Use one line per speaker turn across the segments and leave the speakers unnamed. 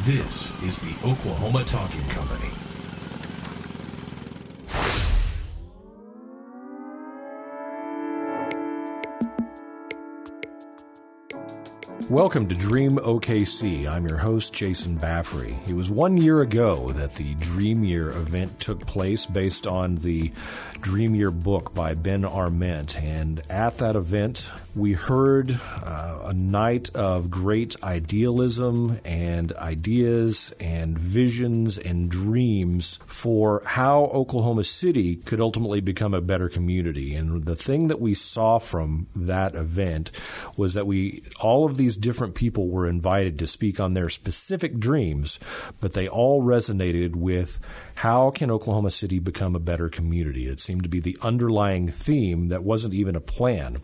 This is the Oklahoma Talking Company. Welcome to Dream OKC. I'm your host, Jason Baffrey. It was 1 year ago that the Dream Year event took place based on the Dream Year book by Ben Arment. And at that event, we heard a night of great idealism and ideas and visions and dreams for how Oklahoma City could ultimately become a better community. And the thing that we saw from that event was that all of these different people were invited to speak on their specific dreams, but they all resonated with how can Oklahoma City become a better community. It seemed to be the underlying theme that wasn't even a plan.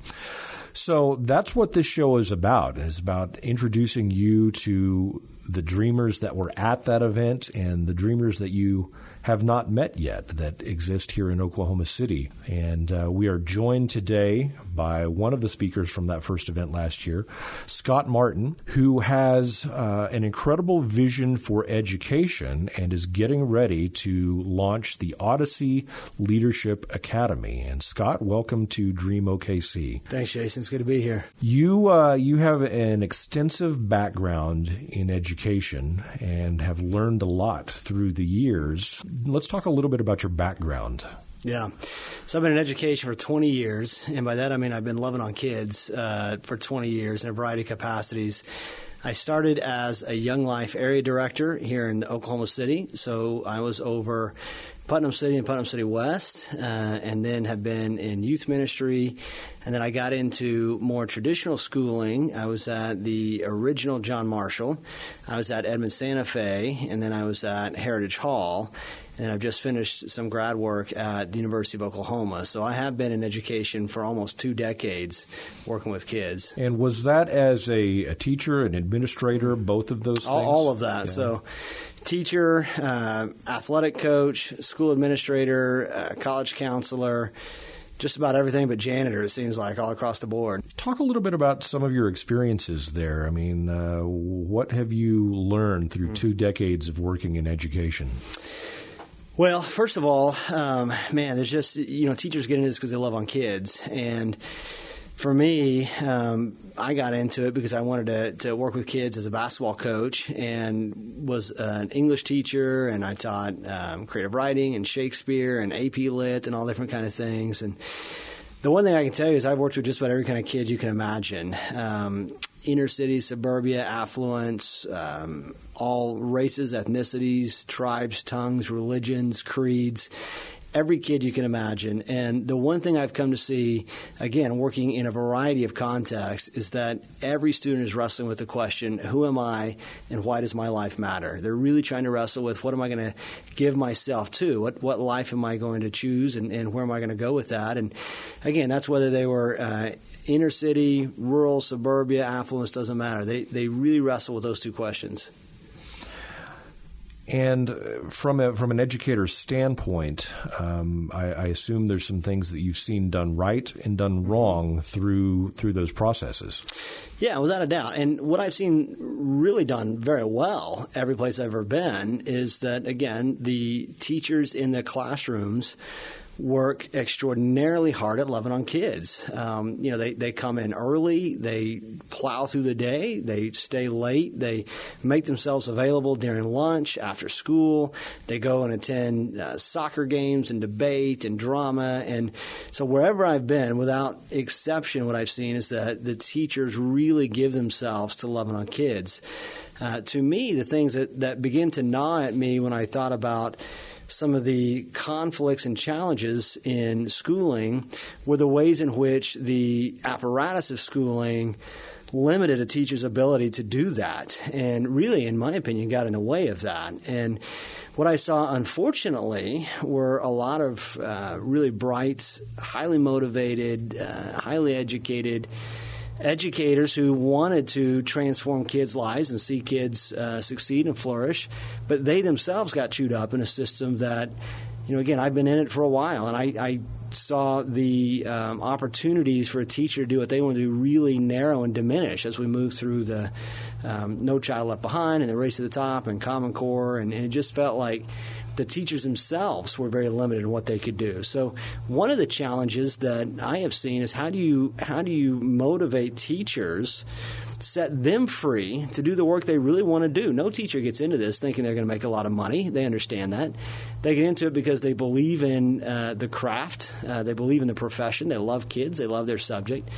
So that's what this show is about. It's about introducing you to the dreamers that were at that event and the dreamers that you have not met yet that exist here in Oklahoma City. And we are joined today by one of the speakers from that first event last year, Scott Martin, who has an incredible vision for education and is getting ready to launch the Odyssey Leadership Academy. And Scott, welcome to Dream OKC.
Thanks, Jason. It's good to be here.
You have an extensive background in education and have learned a lot through the years. Let's talk a little bit about your background.
Yeah. So I've been in education for 20 years, and by that I mean I've been loving on kids for 20 years in a variety of capacities. I started as a Young Life area director here in Oklahoma City, so I was over Putnam City and Putnam City West, and then have been in youth ministry. And then I got into more traditional schooling. I was at the original John Marshall. I was at Edmond Santa Fe, and then I was at Heritage Hall. And I've just finished some grad work at the University of Oklahoma. So I have been in education for almost 2 decades working with kids.
And was that as a teacher, an administrator, both of those things?
All of that.
Yeah.
So teacher, athletic coach, school administrator, college counselor, just about everything but janitor, it seems like, all across the board.
Talk a little bit about some of your experiences there. I mean, what have you learned through 2 decades of working in education?
Well, first of all, there's just, teachers get into this because they love on kids. And for me, I got into it because I wanted to work with kids as a basketball coach and was an English teacher, and I taught creative writing and Shakespeare and AP Lit and all different kind of things. And the one thing I can tell you is I've worked with just about every kind of kid you can imagine. Inner city, suburbia, affluence, all races, ethnicities, tribes, tongues, religions, creeds, every kid you can imagine. And the one thing I've come to see, again, working in a variety of contexts, is that every student is wrestling with the question, who am I and why does my life matter? They're really trying to wrestle with what am I going to give myself to? What life am I going to choose and where am I going to go with that? And again, that's whether they were inner city, rural, suburbia, affluence, doesn't matter. They really wrestle with those two questions.
And from an educator's standpoint, I assume there's some things that you've seen done right and done wrong through those processes.
Yeah, without a doubt. And what I've seen really done very well every place I've ever been is that, again, the teachers in the classrooms work extraordinarily hard at loving on kids. They come in early, they plow through the day, they stay late, they make themselves available during lunch, after school, they go and attend soccer games and debate and drama. And so wherever I've been, without exception, what I've seen is that the teachers really give themselves to loving on kids. To me, the things that begin to gnaw at me when I thought about some of the conflicts and challenges in schooling were the ways in which the apparatus of schooling limited a teacher's ability to do that, and really, in my opinion, got in the way of that. And what I saw, unfortunately, were a lot of really bright, highly motivated, highly educated educators who wanted to transform kids' lives and see kids succeed and flourish, but they themselves got chewed up in a system that, again, I've been in it for a while, and I saw the opportunities for a teacher to do what they want to do really narrow and diminish as we move through the No Child Left Behind and the Race to the Top and Common Core, and it just felt like the teachers themselves were very limited in what they could do. So one of the challenges that I have seen is how do you motivate teachers, set them free to do the work they really want to do. No teacher gets into this thinking they're going to make a lot of money. They understand that. They get into it because they believe in the craft. They believe in the profession. They love kids. They love their subject.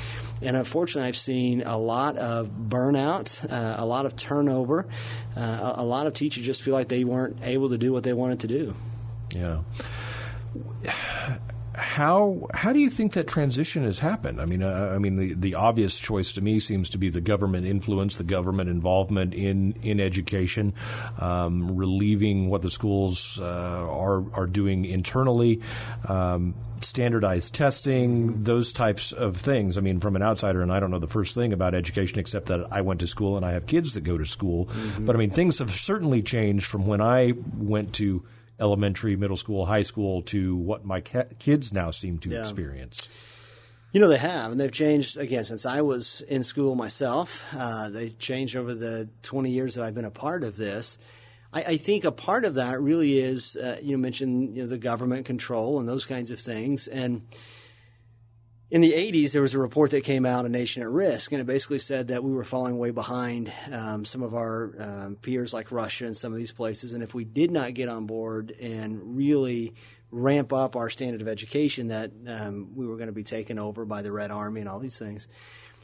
And unfortunately, I've seen a lot of burnout, a lot of turnover. A lot of teachers just feel like they weren't able to do what they wanted to do.
Yeah. How do you think that transition has happened? I mean, the obvious choice to me seems to be the government influence, the government involvement in education, relieving what the schools are doing internally, standardized testing, those types of things. I mean, from an outsider, and I don't know the first thing about education except that I went to school and I have kids that go to school. Mm-hmm. But I mean, things have certainly changed from when I went to elementary, middle school, high school to what my kids now seem to experience.
You know, they have, and they've changed, again, since I was in school myself. They've changed over the 20 years that I've been a part of this. I think a part of that really is, you mentioned the government control and those kinds of things. And in the 80s, there was a report that came out, A Nation at Risk, and it basically said that we were falling way behind some of our peers like Russia and some of these places. And if we did not get on board and really ramp up our standard of education, that we were going to be taken over by the Red Army and all these things.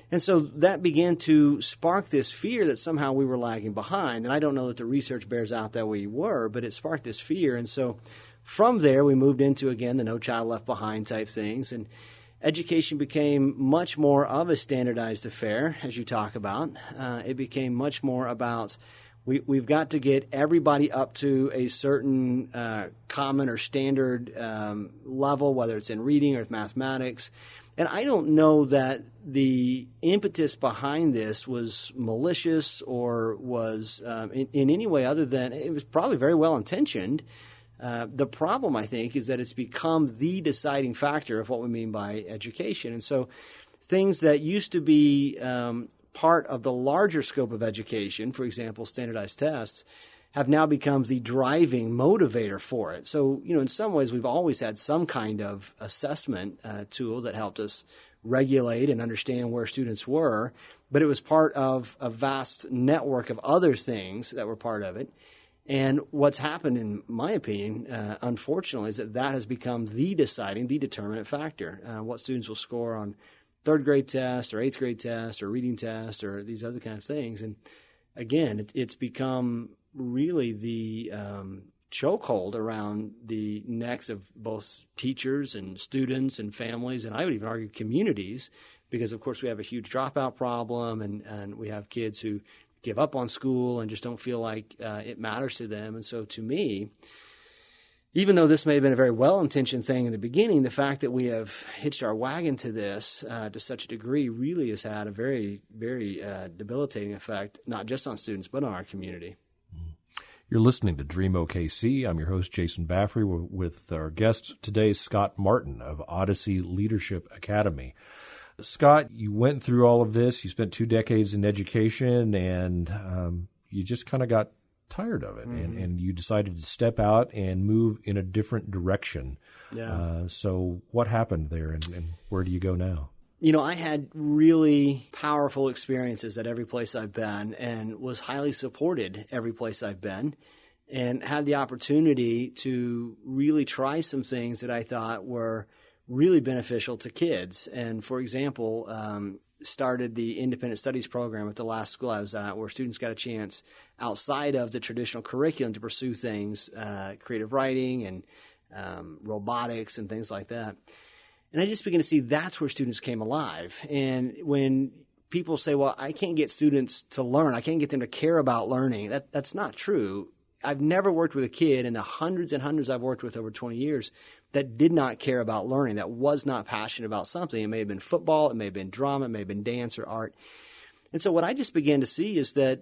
And so that began to spark this fear that somehow we were lagging behind. And I don't know that the research bears out that we were, but it sparked this fear. And so from there, we moved into, again, the No Child Left Behind type things. And education became much more of a standardized affair, as you talk about. It became much more about we've got to get everybody up to a certain common or standard level, whether it's in reading or mathematics. And I don't know that the impetus behind this was malicious or was in any way other than it was probably very well intentioned. The problem, I think, is that it's become the deciding factor of what we mean by education. And so things that used to be part of the larger scope of education, for example, standardized tests, have now become the driving motivator for it. So, in some ways, we've always had some kind of assessment tool that helped us regulate and understand where students were, but it was part of a vast network of other things that were part of it. And what's happened, in my opinion, unfortunately, is that has become the determinant factor. What students will score on third grade tests or eighth grade tests or reading tests or these other kind of things. And again, it's become really the chokehold around the necks of both teachers and students and families, and I would even argue communities, because, of course, we have a huge dropout problem and we have kids who give up on school and just don't feel like it matters to them. And so to me, even though this may have been a very well-intentioned thing in the beginning, the fact that we have hitched our wagon to this to such a degree really has had a very, very debilitating effect, not just on students, but on our community.
You're listening to Dream OKC. I'm your host, Jason Baffrey. We're with our guest today, Scott Martin of Odyssey Leadership Academy. Scott, you went through all of this. You spent 2 decades in education, and you just kind of got tired of it, and you decided to step out and move in a different direction.
Yeah.
So what happened there, and where do you go now?
I had really powerful experiences at every place I've been and was highly supported every place I've been, and had the opportunity to really try some things that I thought were really beneficial to kids. And for example, started the independent studies program at the last school I was at, where students got a chance outside of the traditional curriculum to pursue things, creative writing and robotics and things like that. And I just began to see that's where students came alive. And when people say, well, I can't get students to learn, I can't get them to care about learning, that's not true. I've never worked with a kid in the hundreds and hundreds I've worked with over 20 years that did not care about learning, that was not passionate about something. It may have been football, it may have been drama, it may have been dance or art. And so what I just began to see is that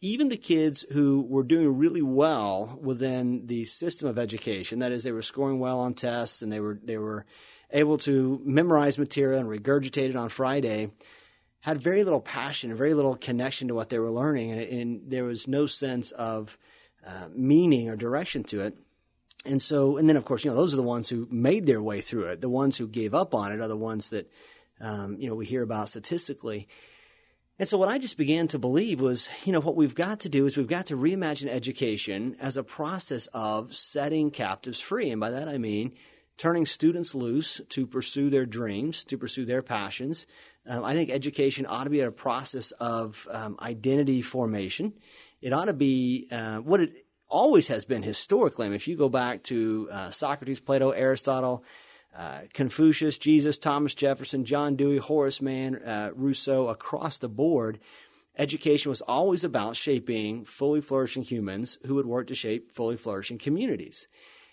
even the kids who were doing really well within the system of education, that is, they were scoring well on tests and they were able to memorize material and regurgitate it on Friday, had very little passion and very little connection to what they were learning, and there was no sense of meaning or direction to it. And then, of course, those are the ones who made their way through it. The ones who gave up on it are the ones that, we hear about statistically. And so what I just began to believe was, what we've got to do is we've got to reimagine education as a process of setting captives free. And by that I mean turning students loose to pursue their dreams, to pursue their passions. I think education ought to be a process of identity formation. It ought to be what it always has been historically. I mean, if you go back to Socrates, Plato, Aristotle, Confucius, Jesus, Thomas Jefferson, John Dewey, Horace Mann, Rousseau, across the board, education was always about shaping fully flourishing humans who would work to shape fully flourishing communities.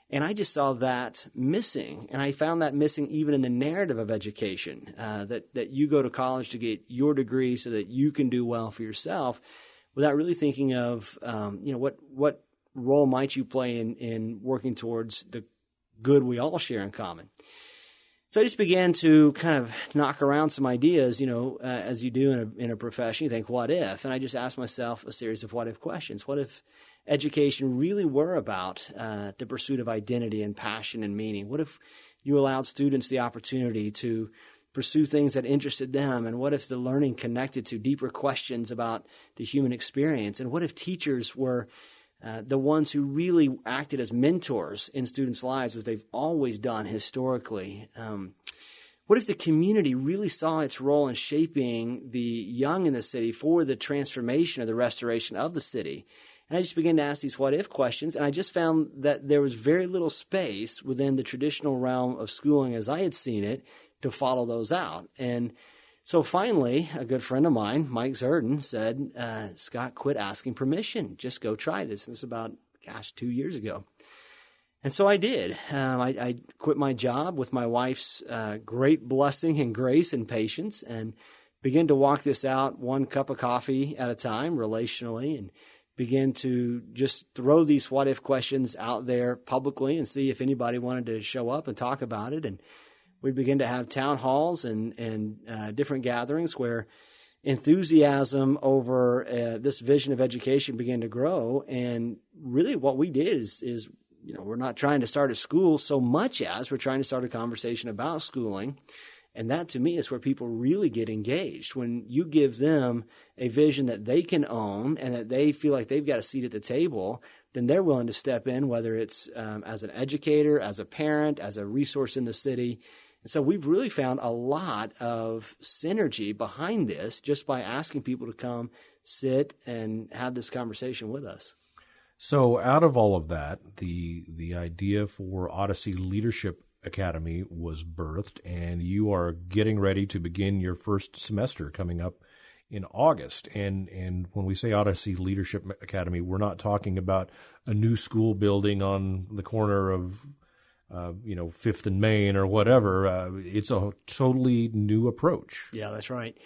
And I just saw that missing. And I found that missing even in the narrative of education, that you go to college to get your degree so that you can do well for yourself, without really thinking of, what role might you play in working towards the good we all share in common. So I just began to kind of knock around some ideas, as you do in a profession. You think, what if? And I just asked myself a series of what if questions. What if education really were about the pursuit of identity and passion and meaning? What if you allowed students the opportunity to pursue things that interested them? And what if the learning connected to deeper questions about the human experience? And what if teachers were the ones who really acted as mentors in students' lives, as they've always done historically? What if the community really saw its role in shaping the young in the city for the transformation or the restoration of the city? And I just began to ask these what-if questions, and I just found that there was very little space within the traditional realm of schooling as I had seen it to follow those out. And so finally, a good friend of mine, Mike Zerden, said, Scott, quit asking permission. Just go try this. This is about, 2 years ago. And so I did. I quit my job with my wife's great blessing and grace and patience, and began to walk this out one cup of coffee at a time relationally, and begin to just throw these what-if questions out there publicly and see if anybody wanted to show up and talk about it. And we began to have town halls and different gatherings where enthusiasm over this vision of education began to grow. And really what we did is we're not trying to start a school so much as we're trying to start a conversation about schooling. And that, to me, is where people really get engaged. When you give them a vision that they can own and that they feel like they've got a seat at the table, then they're willing to step in, whether it's as an educator, as a parent, as a resource in the city. And so we've really found a lot of synergy behind this just by asking people to come sit and have this conversation with us.
So out of all of that, the idea for Odyssey Leadership Academy was birthed, and you are getting ready to begin your first semester coming up in August. And when we say Odyssey Leadership Academy, we're not talking about a new school building on the corner of 5th and Main or whatever. It's a totally new approach.
Yeah, that's right.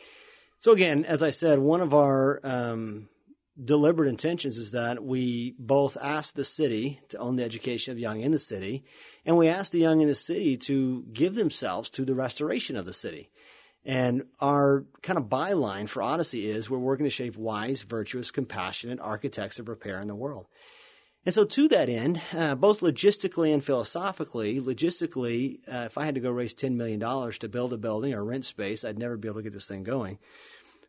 So again, as I said, one of our deliberate intentions is that we both ask the city to own the education of the young in the city, and we ask the young in the city to give themselves to the restoration of the city. And our kind of byline for Odyssey is we're working to shape wise, virtuous, compassionate architects of repair in the world. And so to that end, both logistically and philosophically, if I had to go raise $10 million to build a building or rent space, I'd never be able to get this thing going.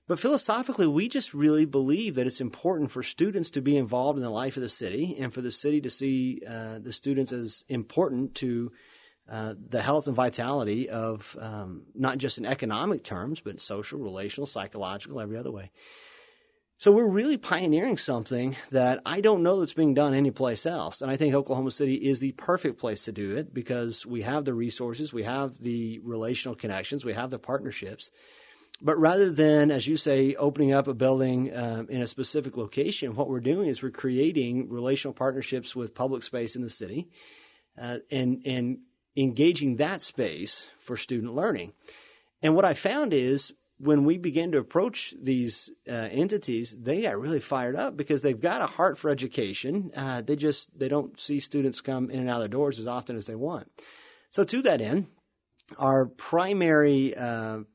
But philosophically, we just really believe that it's important for students to be involved in the life of the city, and for the city to see the students as important to the health and vitality of not just in economic terms, but social, relational, psychological, every other way. So we're really pioneering something that I don't know that's being done anyplace else. And I think Oklahoma City is the perfect place to do it because we have the resources, we have the relational connections, we have the partnerships. But rather than, as you say, opening up a building in a specific location, what we're doing is we're creating relational partnerships with public space in the city and engaging that space for student learning. And what I found is when we begin to approach these entities, they got really fired up because they've got a heart for education. They don't see students come in and out of their doors as often as they want. So to that end, Our primary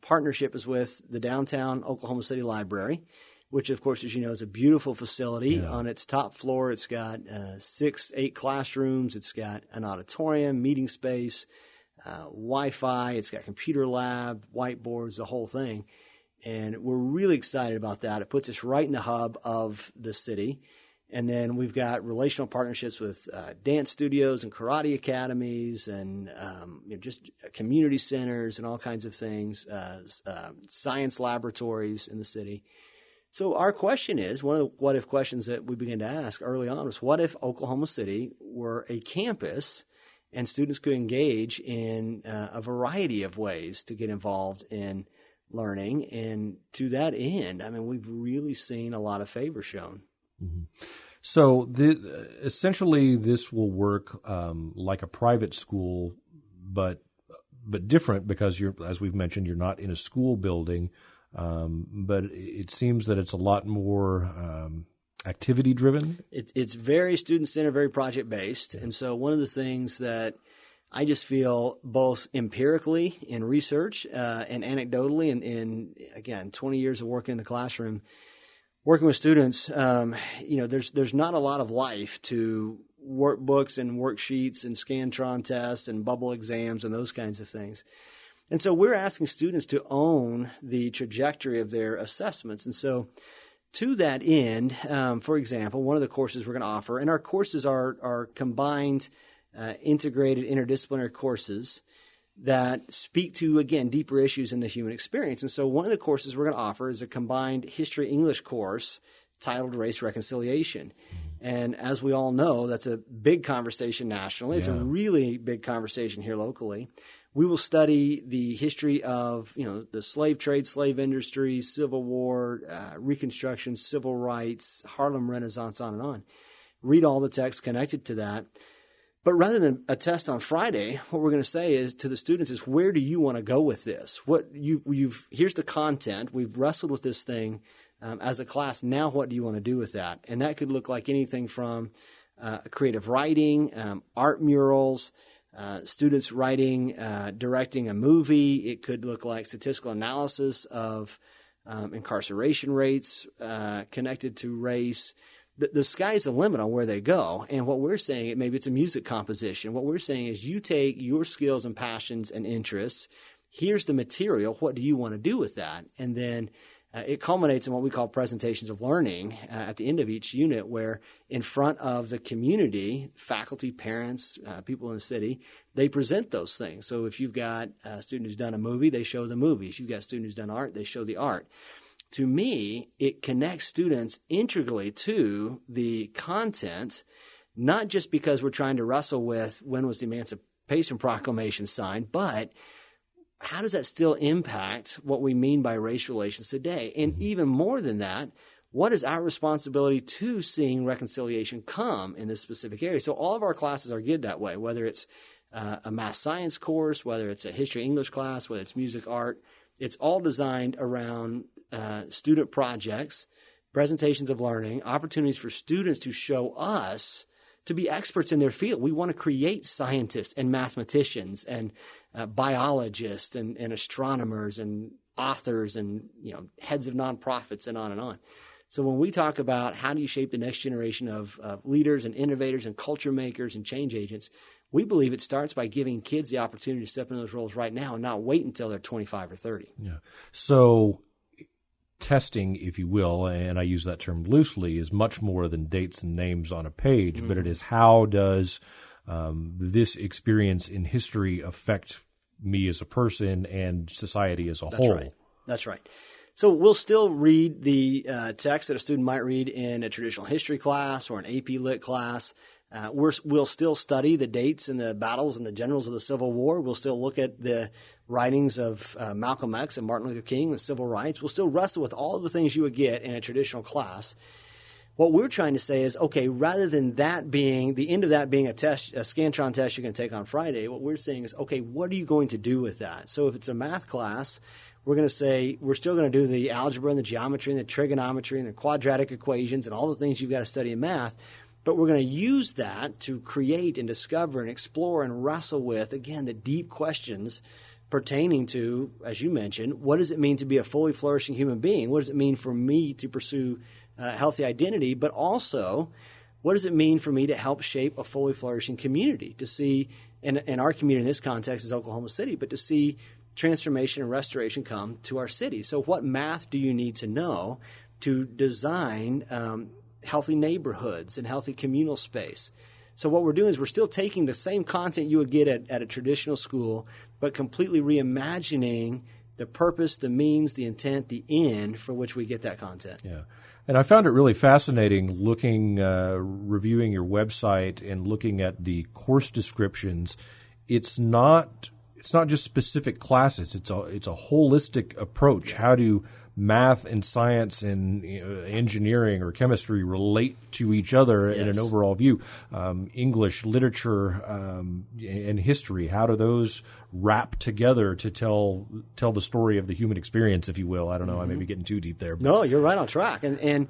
partnership is with the downtown Oklahoma City Library, which, of course, as you know, is a beautiful facility.
Yeah.
On its top floor, it's got 8 classrooms. It's got an auditorium, meeting space, Wi-Fi. It's got computer lab, whiteboards, the whole thing. And we're really excited about that. It puts us right in the hub of the city. And then we've got relational partnerships with dance studios and karate academies and just community centers and all kinds of things, science laboratories in the city. So our question is, one of the what-if questions that we began to ask early on was, what if Oklahoma City were a campus and students could engage in a variety of ways to get involved in learning? And to that end, I mean, we've really seen a lot of favor shown.
Mm-hmm. So essentially this will work like a private school, but different because as we've mentioned, you're not in a school building. But it seems that it's a lot more activity driven.
It's very student centered, very project based. And so one of the things that I just feel both empirically in research and anecdotally in again, 20 years of working in the classroom, working with students, there's not a lot of life to workbooks and worksheets and Scantron tests and bubble exams and those kinds of things. And so we're asking students to own the trajectory of their assessments. And so to that end, for example, one of the courses we're going to offer, and our courses are combined, integrated, interdisciplinary courses that speak to, again, deeper issues in the human experience. And so one of the courses we're going to offer is a combined history English course titled Race Reconciliation. And as we all know, that's a big conversation nationally. It's a really big conversation here locally. We will study the history of, the slave trade, slave industry, Civil War, Reconstruction, civil rights, Harlem Renaissance, on and on. Read all the texts connected to that. But rather than a test on Friday, what we're going to say is to the students is, where do you want to go with this? Here's the content. We've wrestled with this thing as a class. Now what do you want to do with that? And that could look like anything from creative writing, art murals, students writing, directing a movie. It could look like statistical analysis of incarceration rates connected to race. The sky's the limit on where they go. And what we're saying, maybe it's a music composition. What we're saying is, you take your skills and passions and interests. Here's the material. What do you want to do with that? And then it culminates in what we call presentations of learning at the end of each unit, where in front of the community, faculty, parents, people in the city, they present those things. So if you've got a student who's done a movie, they show the movie. If you've got a student who's done art, they show the art. To me, it connects students integrally to the content, not just because we're trying to wrestle with when was the Emancipation Proclamation signed, but how does that still impact what we mean by race relations today? And even more than that, what is our responsibility to seeing reconciliation come in this specific area? So all of our classes are geared that way, whether it's a math science course, whether it's a history English class, whether it's music, art. It's all designed around student projects, presentations of learning, opportunities for students to show us to be experts in their field. We want to create scientists and mathematicians and biologists and astronomers and authors and heads of nonprofits and on and on. So when we talk about how do you shape the next generation of leaders and innovators and culture makers and change agents, we believe it starts by giving kids the opportunity to step into those roles right now and not wait until they're 25 or 30. Yeah.
So testing, if you will, and I use that term loosely, is much more than dates and names on a page, but it is, how does this experience in history affect me as a person and society as a whole?
Right. That's right. So we'll still read the text that a student might read in a traditional history class or an AP Lit class. We'll still study the dates and the battles and the generals of the Civil War. We'll still look at the writings of Malcolm X and Martin Luther King, the civil rights. We'll still wrestle with all of the things you would get in a traditional class. What we're trying to say is, okay, rather than that being the end of that being a test, a Scantron test you're going to take on Friday, what we're saying is, okay, what are you going to do with that? So if it's a math class, we're going to say we're still going to do the algebra and the geometry and the trigonometry and the quadratic equations and all the things you've got to study in math. But we're going to use that to create and discover and explore and wrestle with, again, the deep questions pertaining to, as you mentioned, what does it mean to be a fully flourishing human being? What does it mean for me to pursue healthy identity? But also, what does it mean for me to help shape a fully flourishing community? To see, and our community in this context is Oklahoma City, but to see transformation and restoration come to our city. So what math do you need to know to design healthy neighborhoods and healthy communal space? So what we're doing is we're still taking the same content you would get at a traditional school, but completely reimagining the purpose, the means, the intent, the end for which we get that content.
Yeah. And I found it really fascinating looking, reviewing your website and looking at the course descriptions. It's not just specific classes. It's a holistic approach. How do math and science and engineering or chemistry relate to each other in an overall view? English, literature, and history. How do those wrap together to tell the story of the human experience, if you will? I don't know. I may be getting too deep there. But.
No, you're right on track. And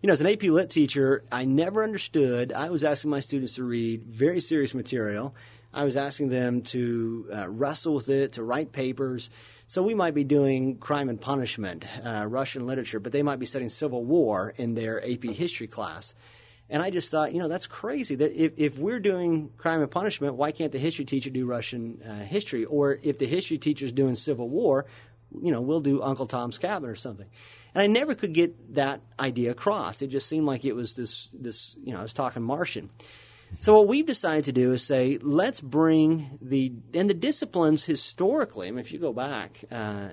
as an AP Lit teacher, I never understood. I was asking my students to read very serious material. I was asking them to wrestle with it, to write papers. So we might be doing crime and punishment, Russian literature, but they might be studying Civil War in their AP history class. And I just thought, that's crazy. That if we're doing crime and punishment, why can't the history teacher do Russian history? Or if the history teacher's doing Civil War, we'll do Uncle Tom's Cabin or something. And I never could get that idea across. It just seemed like it was this I was talking Martian. So what we've decided to do is say, let's bring the disciplines historically. I mean, if you go back,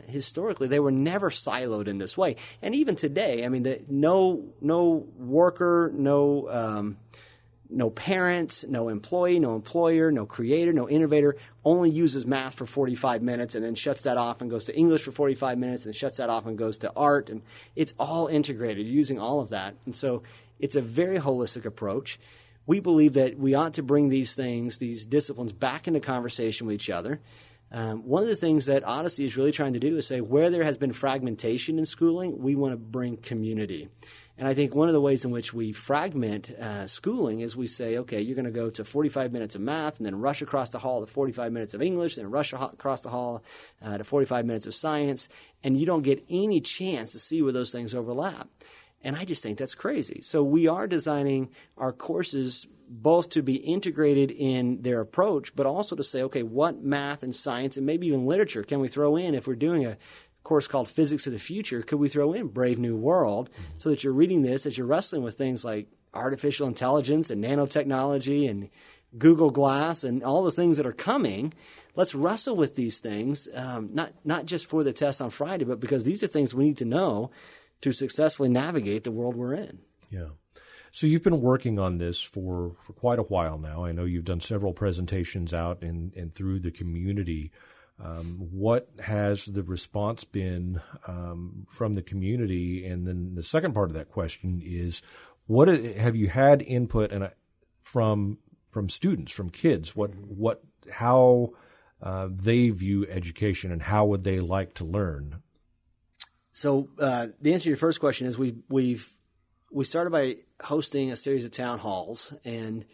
historically, they were never siloed in this way. And even today, I mean, no worker, no parent, no employee, no employer, no creator, no innovator only uses math for 45 minutes and then shuts that off and goes to English for 45 minutes and shuts that off and goes to art. And it's all integrated, using all of that. And so it's a very holistic approach. We believe that we ought to bring these disciplines back into conversation with each other. One of the things that Odyssey is really trying to do is say where there has been fragmentation in schooling, we want to bring community. And I think one of the ways in which we fragment schooling is we say, okay, you're going to go to 45 minutes of math and then rush across the hall to 45 minutes of English, then rush across the hall to 45 minutes of science, and you don't get any chance to see where those things overlap. And I just think that's crazy. So we are designing our courses both to be integrated in their approach, but also to say, okay, what math and science and maybe even literature can we throw in? If we're doing a course called Physics of the Future, could we throw in Brave New World so that you're reading this as you're wrestling with things like artificial intelligence and nanotechnology and Google Glass and all the things that are coming? Let's wrestle with these things, not just for the test on Friday, but because these are things we need to know to successfully navigate the world we're in.
Yeah. So you've been working on this for quite a while now. I know you've done several presentations out and through the community. What has the response been from the community? And then the second part of that question is, what have you had input from students, from kids? How they view education and how would they like to learn?
So the answer to your first question is we started by hosting a series of town halls, and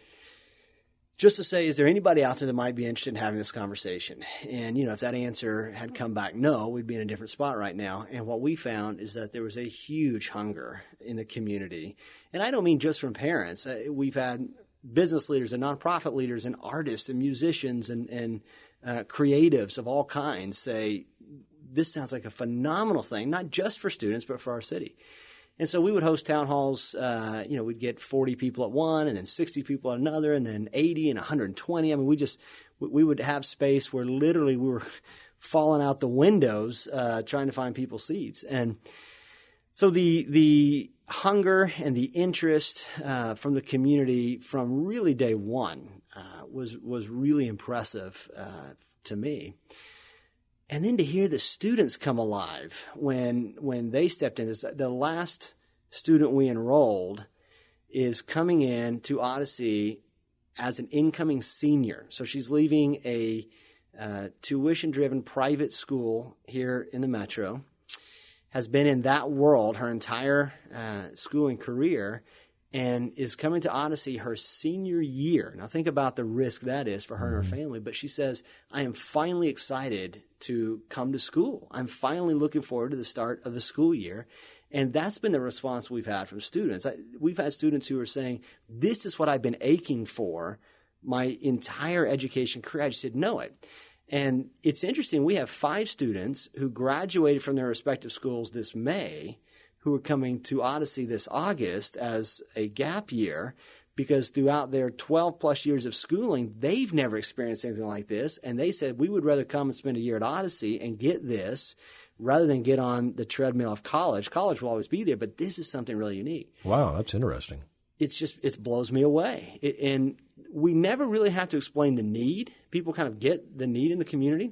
just to say, is there anybody out there that might be interested in having this conversation? And if that answer had come back no, we'd be in a different spot right now. And what we found is that there was a huge hunger in the community, and I don't mean just from parents. We've had business leaders and nonprofit leaders and artists and musicians and creatives of all kinds say, this sounds like a phenomenal thing, not just for students, but for our city. And so we would host town halls. We'd get 40 people at one and then 60 people at another and then 80 and 120. I mean, we would have space where literally we were falling out the windows trying to find people seats. And so the hunger and the interest from the community from really day one was really impressive to me. And then to hear the students come alive when they stepped in. The last student we enrolled is coming in to Odyssey as an incoming senior. So she's leaving a tuition-driven private school here in the metro, has been in that world her entire schooling career, and is coming to Odyssey her senior year. Now think about the risk that is for her and her family, but she says, I am finally excited to come to school. I'm finally looking forward to the start of the school year. And that's been the response we've had from students. We've had students who are saying, this is what I've been aching for my entire education career. I just didn't know it. And it's interesting. We have 5 students who graduated from their respective schools this May who are coming to Odyssey this August as a gap year, because throughout their 12 plus years of schooling, they've never experienced anything like this. And they said, we would rather come and spend a year at Odyssey and get this rather than get on the treadmill of college. College will always be there, but this is something really unique.
Wow, that's interesting.
It blows me away. And we never really have to explain the need. People kind of get the need in the community.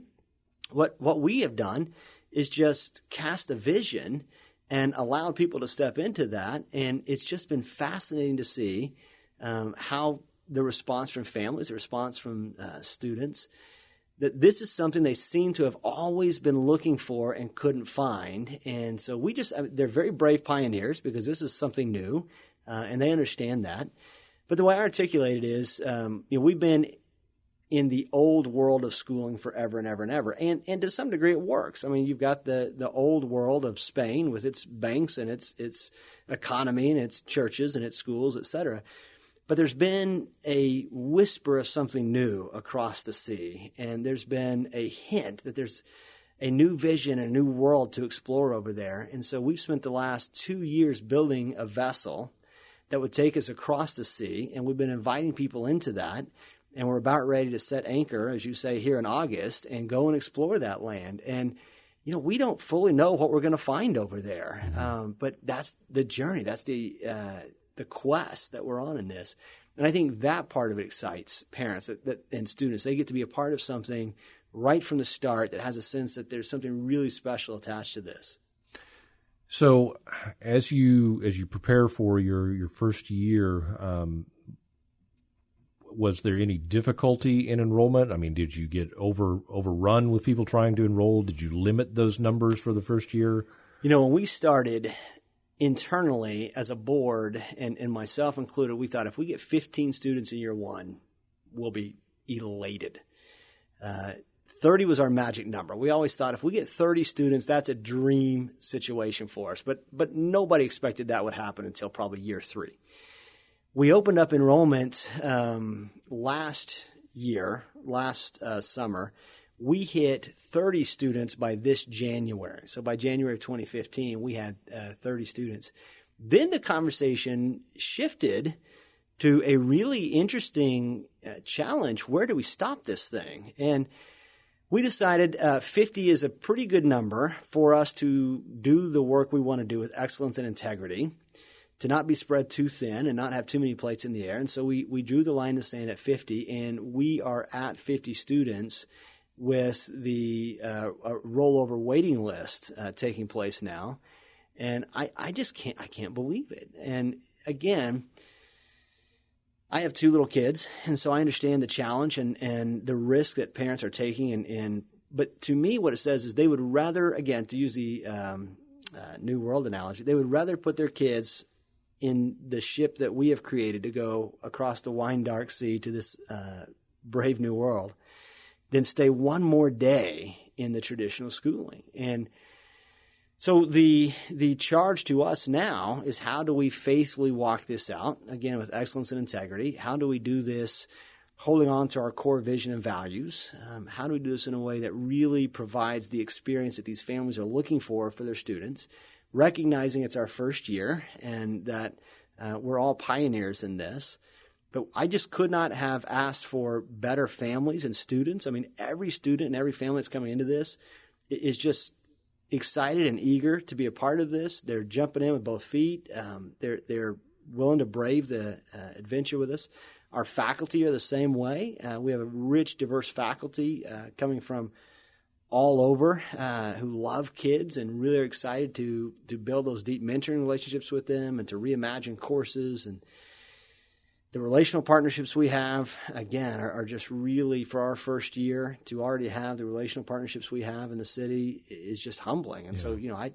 What we have done is just cast a vision and allowed people to step into that. And it's just been fascinating to see how the response from families, the response from students, that this is something they seem to have always been looking for and couldn't find. And so they're very brave pioneers because this is something new, and they understand that. But the way I articulate it is, we've been in the old world of schooling forever and ever and ever. And to some degree it works. I mean, you've got the old world of Spain with its banks and its economy and its churches and its schools, et cetera. But there's been a whisper of something new across the sea. And there's been a hint that there's a new vision, a new world to explore over there. And so we've spent the last 2 years building a vessel that would take us across the sea. And we've been inviting people into that. And we're about ready to set anchor, as you say, here in August and go and explore that land. And, we don't fully know what we're going to find over there. But that's the journey. That's the quest that we're on in this. And I think that part of it excites parents and students. They get to be a part of something right from the start that has a sense that there's something really special attached to this.
So as you prepare for your first year, was there any difficulty in enrollment? I mean, did you get overrun with people trying to enroll? Did you limit those numbers for the first year?
When we started internally as a board, and myself included, we thought if we get 15 students in year one, we'll be elated. 30 was our magic number. We always thought if we get 30 students, that's a dream situation for us. But nobody expected that would happen until probably year 3. We opened up enrollment last summer. We hit 30 students by this January. So by January of 2015, we had 30 students. Then the conversation shifted to a really interesting challenge. Where do we stop this thing? And we decided 50 is a pretty good number for us to do the work we want to do with excellence and integrity, to not be spread too thin and not have too many plates in the air. And so we drew the line in the sand at 50, and we are at 50 students with the rollover waiting list taking place now. And I just can't believe it. And again, I have 2 little kids, and so I understand the challenge and the risk that parents are taking. But to me, what it says is they would rather, again, to use the New World analogy, they would rather put their kids in the ship that we have created to go across the wine dark sea to this brave new world than stay one more day in the traditional schooling. And so the charge to us now is, how do we faithfully walk this out, again, with excellence and integrity? How do we do this holding on to our core vision and values? How do we do this in a way that really provides the experience that these families are looking for their students, recognizing it's our first year and that we're all pioneers in this? But I just could not have asked for better families and students. I mean, every student and every family that's coming into this is just excited and eager to be a part of this. They're jumping in with both feet. They're willing to brave the adventure with us. Our faculty are the same way. We have a rich, diverse faculty coming from all over who love kids and really are excited to build those deep mentoring relationships with them and to reimagine courses. And the relational partnerships we have, again, are just really, for our first year, to already have the relational partnerships we have in the city is just humbling. And so, I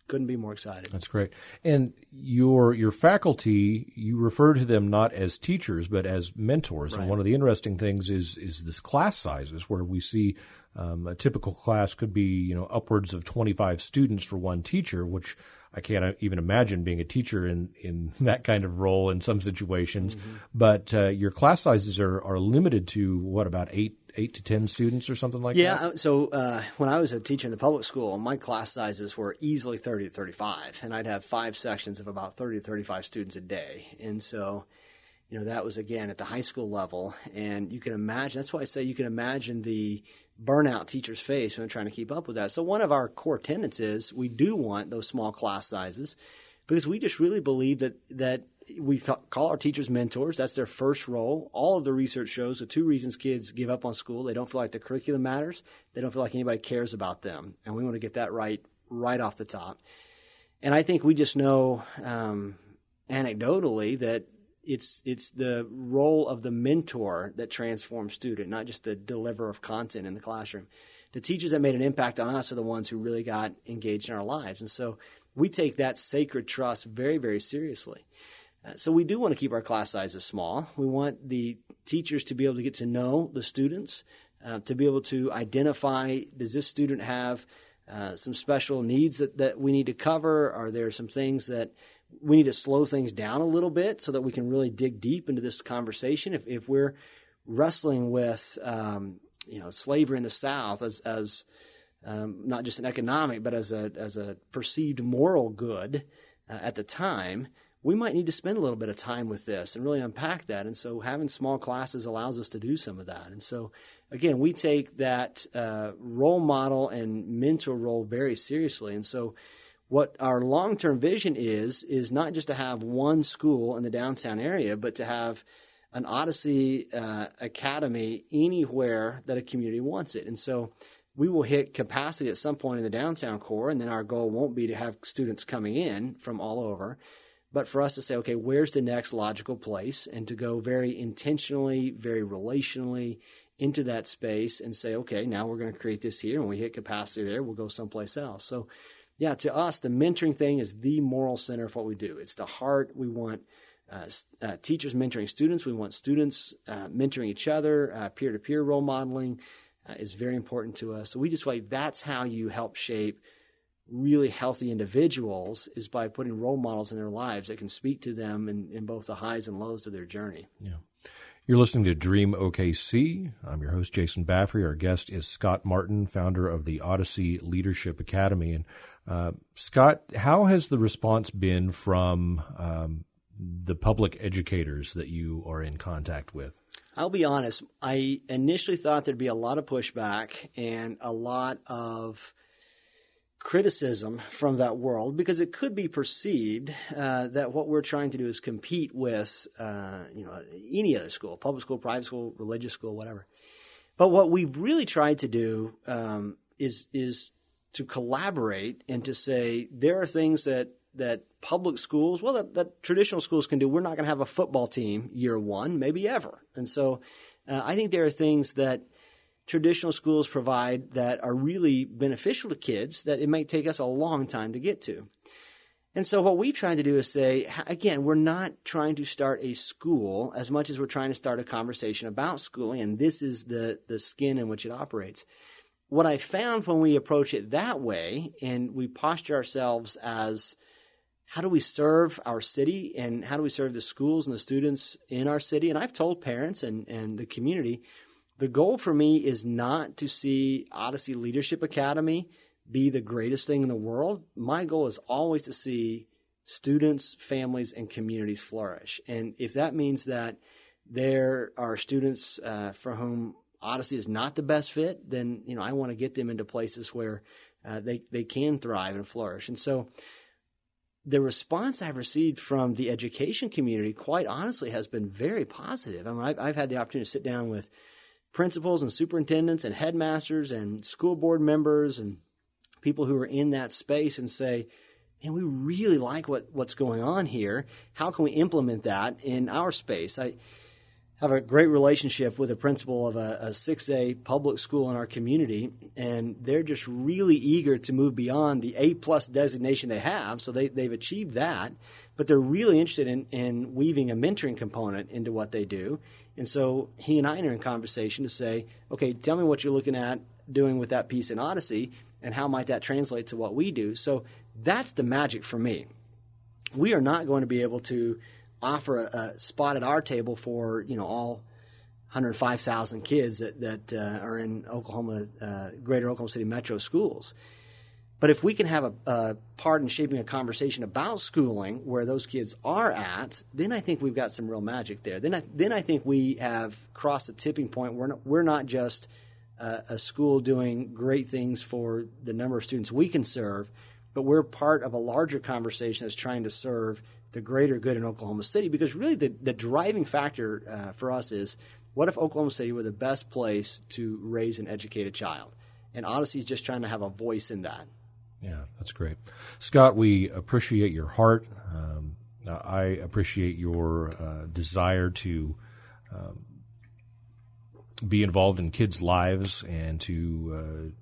couldn't be more excited.
That's great. And your faculty, you refer to them not as teachers, but as mentors.
Right.
And one of the interesting things is this class sizes, where we see a typical class could be, upwards of 25 students for one teacher, which I can't even imagine being a teacher in that kind of role in some situations. Mm-hmm. But your class sizes are limited to what, about 8 to 10 students or something like that?
Yeah. So when I was a teacher in the public school, my class sizes were easily 30 to 35, and I'd have 5 sections of about 30 to 35 students a day. And so, that was, again, at the high school level. And you can imagine, that's why I say you can imagine the burnout teachers face when they're trying to keep up with that. So one of our core tenets is we do want those small class sizes, because we just really believe that we call our teachers mentors. That's their first role. All of the research shows the 2 reasons kids give up on school: they don't feel like the curriculum matters, they don't feel like anybody cares about them. And we want to get that right off the top. And I think we just know anecdotally that it's the role of the mentor that transforms student, not just the deliverer of content in the classroom. The teachers that made an impact on us are the ones who really got engaged in our lives. And so we take that sacred trust very, very seriously. So we do want to keep our class sizes small. We want the teachers to be able to get to know the students, to be able to identify, does this student have some special needs that we need to cover? Are there some things that we need to slow things down a little bit so that we can really dig deep into this conversation? If we're wrestling with slavery in the South as not just an economic, but as a perceived moral good at the time, we might need to spend a little bit of time with this and really unpack that. And so having small classes allows us to do some of that. And so, again, we take that role model and mentor role very seriously. And so what our long-term vision is not just to have one school in the downtown area, but to have an Odyssey Academy anywhere that a community wants it. And so we will hit capacity at some point in the downtown core, and then our goal won't be to have students coming in from all over, but for us to say, okay, where's the next logical place, and to go very intentionally, very relationally into that space and say, okay, now we're going to create this here, and when we hit capacity there, we'll go someplace else. So, yeah, to us, the mentoring thing is the moral center of what we do. It's the heart. We want teachers mentoring students. We want students mentoring each other. Peer-to-peer role modeling is very important to us. So we just feel like that's how you help shape really healthy individuals, is by putting role models in their lives that can speak to them in both the highs and lows of their journey.
Yeah. You're listening to Dream OKC. I'm your host, Jason Baffrey. Our guest is Scott Martin, founder of the Odyssey Leadership Academy. And Scott, how has the response been from the public educators that you are in contact with?
I'll be honest. I initially thought there'd be a lot of pushback and a lot of criticism from that world, because it could be perceived that what we're trying to do is compete with any other school, public school, private school, religious school, whatever. But what we've really tried to do is to collaborate and to say there are things that public schools, that traditional schools can do. We're not going to have a football team year one, maybe ever. And so I think there are things that traditional schools provide that are really beneficial to kids that it might take us a long time to get to. And so what we try to do is say, again, we're not trying to start a school as much as we're trying to start a conversation about schooling, and this is the skin in which it operates. What I found when we approach it that way, and we posture ourselves as, how do we serve our city and how do we serve the schools and the students in our city? And I've told parents and the community, the goal for me is not to see Odyssey Leadership Academy be the greatest thing in the world. My goal is always to see students, families, and communities flourish. And if that means that there are students for whom Odyssey is not the best fit, then I want to get them into places where they can thrive and flourish. And so the response I've received from the education community, quite honestly, has been very positive. I mean, I've had the opportunity to sit down with principals and superintendents and headmasters and school board members and people who are in that space and say, man, we really like what's going on here. How can we implement that in our space? have a great relationship with a principal of a 6A public school in our community, and they're just really eager to move beyond the A+ designation they have. So they've achieved that, but they're really interested in weaving a mentoring component into what they do. And so he and I are in conversation to say, okay, tell me what you're looking at doing with that piece in Odyssey, and how might that translate to what we do. So that's the magic for me. We are not going to be able to offer a spot at our table for all 105,000 kids that are in Oklahoma, greater Oklahoma City metro schools. But if we can have a part in shaping a conversation about schooling where those kids are at, then I think we've got some real magic there. Then I think we have crossed the tipping point. We're not just a school doing great things for the number of students we can serve, but we're part of a larger conversation that's trying to serve the greater good in Oklahoma City, because really the driving factor for us is, what if Oklahoma City were the best place to raise and educate a child? And Odyssey is just trying to have a voice in that.
Yeah, that's great. Scott, we appreciate your heart. I appreciate your desire to be involved in kids' lives and to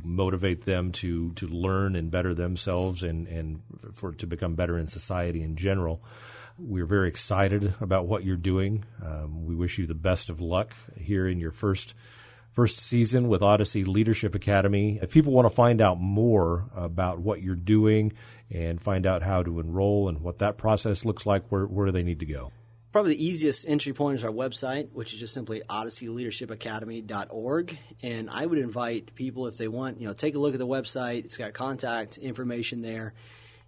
motivate them to learn and better themselves and to become better in society in general. We're very excited about what you're doing. We wish you the best of luck here in your first season with Odyssey Leadership Academy. If people want to find out more about what you're doing and find out how to enroll and what that process looks like, where do they need to go?
Probably the easiest entry point is our website, which is just simply odysseyleadershipacademy.org. And I would invite people, if they want, take a look at the website. It's got contact information there.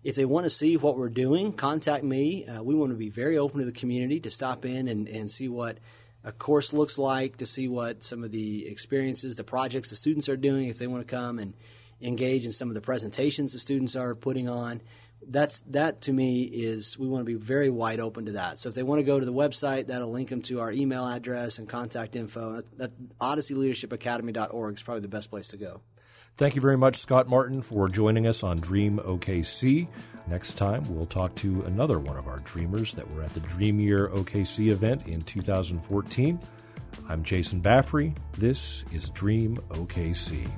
If they want to see what we're doing, contact me. We want to be very open to the community to stop in and see what a course looks like, to see what some of the experiences, the projects the students are doing, if they want to come and engage in some of the presentations the students are putting on. That to me is, we want to be very wide open to that. So if they want to go to the website, that'll link them to our email address and contact info. That odysseyleadershipacademy.org is probably the best place to go.
Thank you very much, Scott Martin, for joining us on Dream OKC. Next time, we'll talk to another one of our dreamers that were at the Dream Year OKC event in 2014. I'm Jason Baffrey. This is Dream OKC.